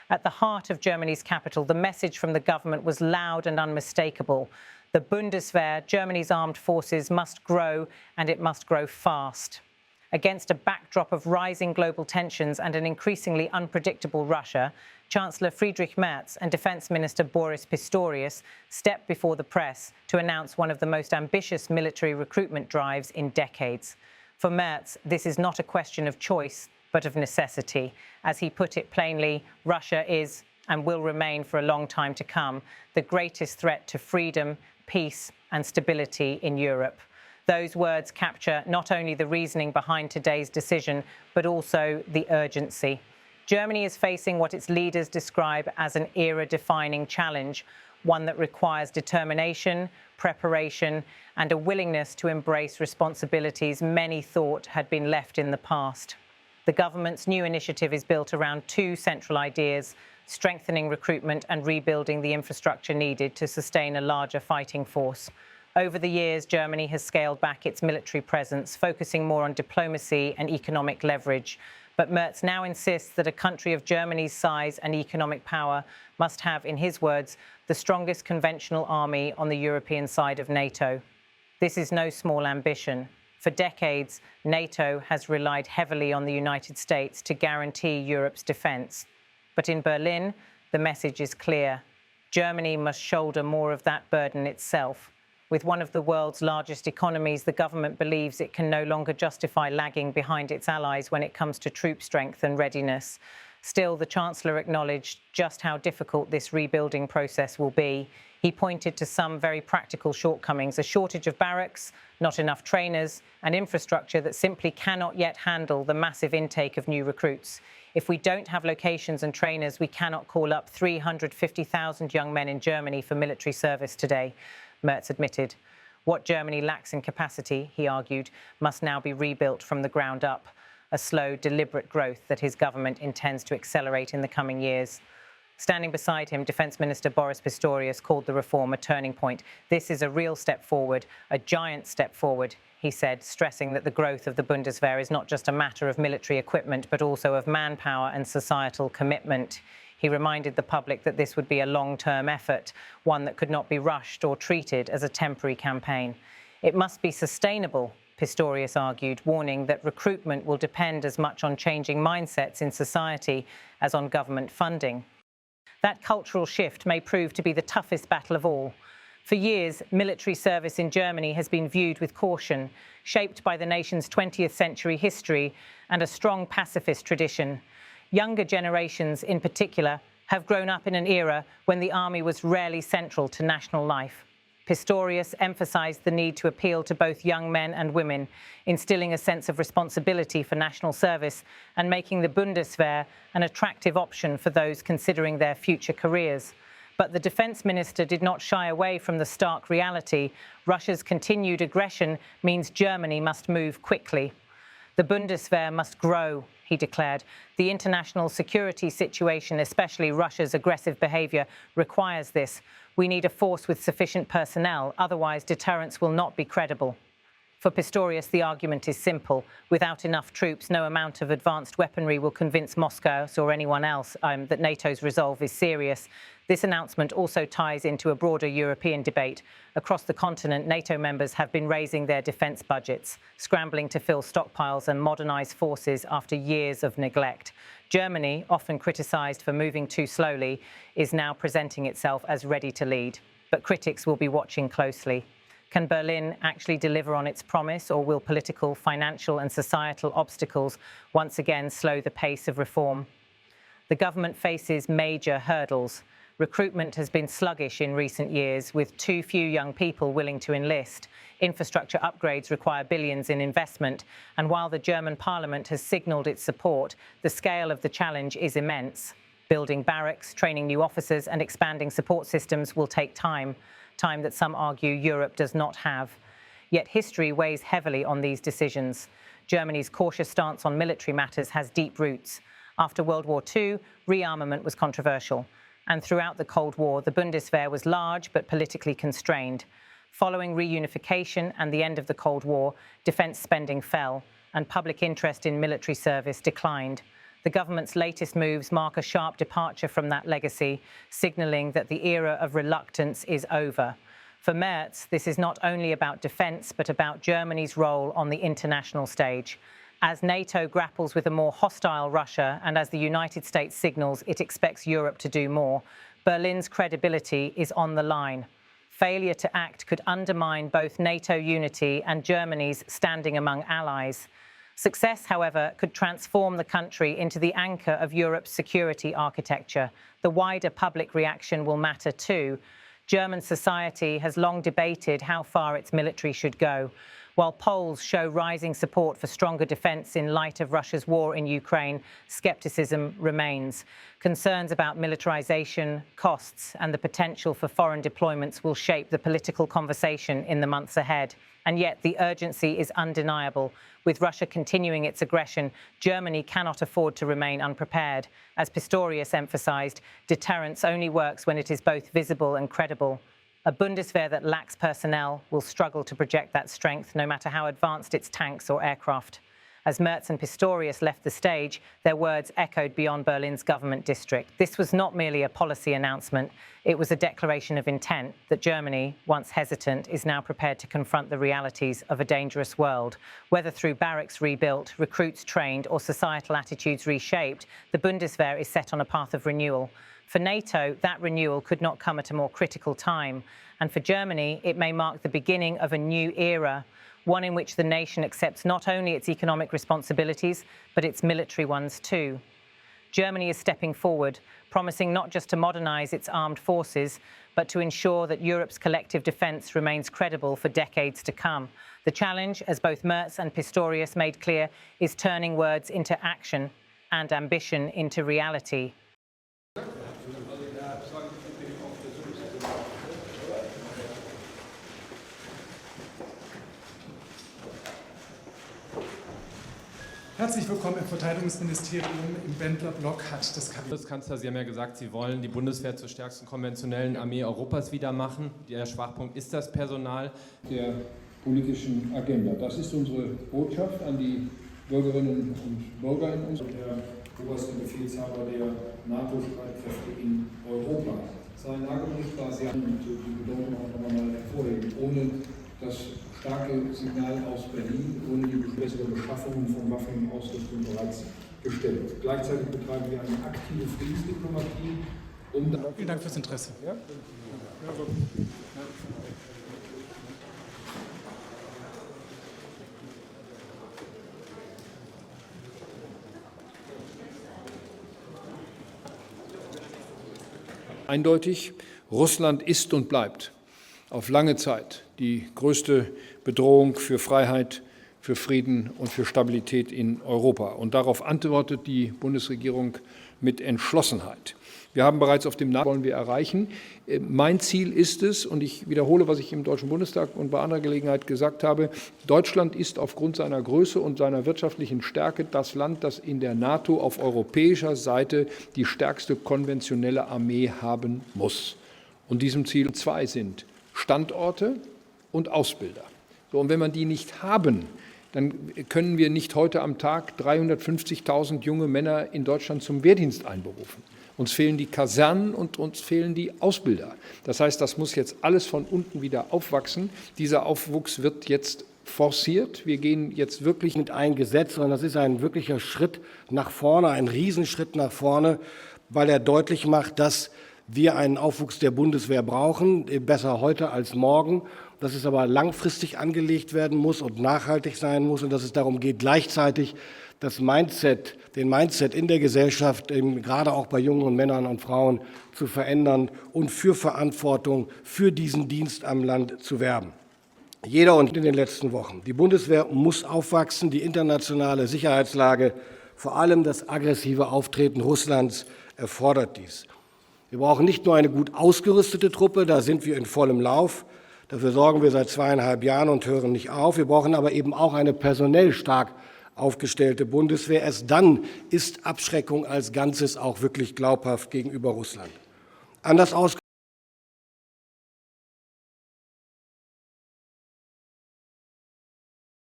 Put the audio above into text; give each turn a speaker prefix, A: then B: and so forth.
A: At the heart of Germany's capital, the message from the government was loud and unmistakable. The Bundeswehr, Germany's armed forces, must grow, and it must grow fast. Against a backdrop of rising global tensions and an increasingly unpredictable Russia, Chancellor Friedrich Merz and Defence Minister Boris Pistorius stepped before the press to announce one of the most ambitious military recruitment drives in decades. For Merz, this is not a question of choice, but of necessity. As he put it plainly, Russia is, and will remain for a long time to come, the greatest threat to freedom, peace and stability in Europe. Those words capture not only the reasoning behind today's decision, but also the urgency. Germany is facing what its leaders describe as an era-defining challenge, one that requires determination, preparation, and a willingness to embrace responsibilities many thought had been left in the past. The government's new initiative is built around two central ideas: strengthening recruitment and rebuilding the infrastructure needed to sustain a larger fighting force. Over the years, Germany has scaled back its military presence, focusing more on diplomacy and economic leverage. But Merz now insists that a country of Germany's size and economic power must have, in his words, the strongest conventional army on the European side of NATO. This is no small ambition. For decades, NATO has relied heavily on the United States to guarantee Europe's defence. But in Berlin, the message is clear. Germany must shoulder more of that burden itself. With one of the world's largest economies, the government believes it can no longer justify lagging behind its allies when it comes to troop strength and readiness. Still, the Chancellor acknowledged just how difficult this rebuilding process will be. He pointed to some very practical shortcomings: a shortage of barracks, not enough trainers, and infrastructure that simply cannot yet handle the massive intake of new recruits. If we don't have locations and trainers, we cannot call up 350,000 young men in Germany for military service today, Merz admitted. What Germany lacks in capacity, he argued, must now be rebuilt from the ground up, a slow, deliberate growth that his government intends to accelerate in the coming years. Standing beside him, Defence Minister Boris Pistorius called the reform a turning point. This is a real step forward, a giant step forward, he said, stressing that the growth of the Bundeswehr is not just a matter of military equipment, but also of manpower and societal commitment. He reminded the public that this would be a long-term effort, one that could not be rushed or treated as a temporary campaign. It must be sustainable, Pistorius argued, warning that recruitment will depend as much on changing mindsets in society as on government funding. That cultural shift may prove to be the toughest battle of all. For years, military service in Germany has been viewed with caution, shaped by the nation's 20th century history and a strong pacifist tradition. Younger generations, in particular, have grown up in an era when the army was rarely central to national life. Pistorius emphasised the need to appeal to both young men and women, instilling a sense of responsibility for national service and making the Bundeswehr an attractive option for those considering their future careers. But the defence minister did not shy away from the stark reality. Russia's continued aggression means Germany must move quickly. The Bundeswehr must grow, he declared. The international security situation, especially Russia's aggressive behaviour, requires this. We need a force with sufficient personnel, otherwise deterrence will not be credible. For Pistorius, the argument is simple. Without enough troops, no amount of advanced weaponry will convince Moscow or anyone else that NATO's resolve is serious. This announcement also ties into a broader European debate. Across the continent, NATO members have been raising their defence budgets, scrambling to fill stockpiles and modernise forces after years of neglect. Germany, often criticised for moving too slowly, is now presenting itself as ready to lead. But critics will be watching closely. Can Berlin actually deliver on its promise, or will political, financial and societal obstacles once again slow the pace of reform? The government faces major hurdles. Recruitment has been sluggish in recent years, with too few young people willing to enlist. Infrastructure upgrades require billions in investment, and while the German parliament has signalled its support, the scale of the challenge is immense. Building barracks, training new officers and expanding support systems will take time that some argue Europe does not have. Yet history weighs heavily on these decisions. Germany's cautious stance on military matters has deep roots. After World War II, rearmament was controversial. And throughout the Cold War, the Bundeswehr was large but politically constrained. Following reunification and the end of the Cold War, defence spending fell and public interest in military service declined. The government's latest moves mark a sharp departure from that legacy, signalling that the era of reluctance is over. For Merz, this is not only about defence, but about Germany's role on the international stage. As NATO grapples with a more hostile Russia and as the United States signals it expects Europe to do more, Berlin's credibility is on the line. Failure to act could undermine both NATO unity and Germany's standing among allies. Success, however, could transform the country into the anchor of Europe's security architecture. The wider public reaction will matter too. German society has long debated how far its military should go. While polls show rising support for stronger defence in light of Russia's war in Ukraine, skepticism remains. Concerns about militarisation, costs and the potential for foreign deployments will shape the political conversation in the months ahead. And yet the urgency is undeniable. With Russia continuing its aggression, Germany cannot afford to remain unprepared. As Pistorius emphasised, deterrence only works when it is both visible and credible. A Bundeswehr that lacks personnel will struggle to project that strength, no matter how advanced its tanks or aircraft. As Merz and Pistorius left the stage, their words echoed beyond Berlin's government district. This was not merely a policy announcement. It was a declaration of intent that Germany, once hesitant, is now prepared to confront the realities of a dangerous world. Whether through barracks rebuilt, recruits trained, or societal attitudes reshaped, the Bundeswehr is set on a path of renewal. For NATO, that renewal could not come at a more critical time. And for Germany, it may mark the beginning of a new era, one in which the nation accepts not only its economic responsibilities, but its military ones too. Germany is stepping forward, promising not just to modernise its armed forces, but to ensure that Europe's collective defence remains credible for decades to come. The challenge, as both Merz and Pistorius made clear, is turning words into action and ambition into reality.
B: Herzlich willkommen im Verteidigungsministerium. Im Bendler-Block hat das Kabinett.
C: Bundeskanzler, Sie haben ja gesagt, Sie wollen die Bundeswehr zur stärksten konventionellen Armee Europas wieder machen. Der Schwachpunkt ist das Personal.
D: Der politischen Agenda. Das ist unsere Botschaft an die Bürgerinnen und Bürger in uns. Der oberste Befehlshaber der NATO-Streitkräfte in Europa. Sein Lagebericht war sehr und die Bedeutung auch nochmal hervorheben. Ohne das starke Signal aus Berlin, ohne die bessere Beschaffung von Waffen und Ausrüstung bereits gestellt. Gleichzeitig betreiben wir eine aktive Friedensdiplomatie.
B: Vielen Dank fürs Interesse. Ja?
D: Eindeutig, Russland ist und bleibt auf lange Zeit die größte Bedrohung für Freiheit, für Frieden und für Stabilität in Europa. Und darauf antwortet die Bundesregierung mit Entschlossenheit. Wir haben bereits auf dem NATO wollen wir erreichen. Mein Ziel ist es, und ich wiederhole, was ich im Deutschen Bundestag und bei anderer Gelegenheit gesagt habe, Deutschland ist aufgrund seiner Größe und seiner wirtschaftlichen Stärke das Land, das in der NATO auf europäischer Seite die stärkste konventionelle Armee haben muss. Und diesem Ziel zwei sind Standorte und Ausbilder. So, und wenn wir die nicht haben, dann können wir nicht heute am Tag 350.000 junge Männer in Deutschland zum Wehrdienst einberufen. Uns fehlen die Kasernen und uns fehlen die Ausbilder. Das heißt, das muss jetzt alles von unten wieder aufwachsen. Dieser Aufwuchs wird jetzt forciert. Wir gehen jetzt wirklich
E: mit ein Gesetz, sondern das ist ein wirklicher Schritt nach vorne, ein Riesenschritt nach vorne, weil er deutlich macht, dass wir einen Aufwuchs der Bundeswehr brauchen, besser heute als morgen, dass es aber langfristig angelegt werden muss und nachhaltig sein muss und dass es darum geht, gleichzeitig das Mindset, den Mindset in der Gesellschaft, gerade auch bei jungen Männern und Frauen, zu verändern und für Verantwortung für diesen Dienst am Land zu werben. Jeder und in den letzten Wochen. Die Bundeswehr muss aufwachsen, die internationale Sicherheitslage, vor allem das aggressive Auftreten Russlands, erfordert dies. Wir brauchen nicht nur eine gut ausgerüstete Truppe, da sind wir in vollem Lauf. Dafür sorgen wir seit 2,5 Jahren und hören nicht auf. Wir brauchen aber eben auch eine personell stark aufgestellte Bundeswehr. Erst dann ist Abschreckung als Ganzes auch wirklich glaubhaft gegenüber Russland. Anders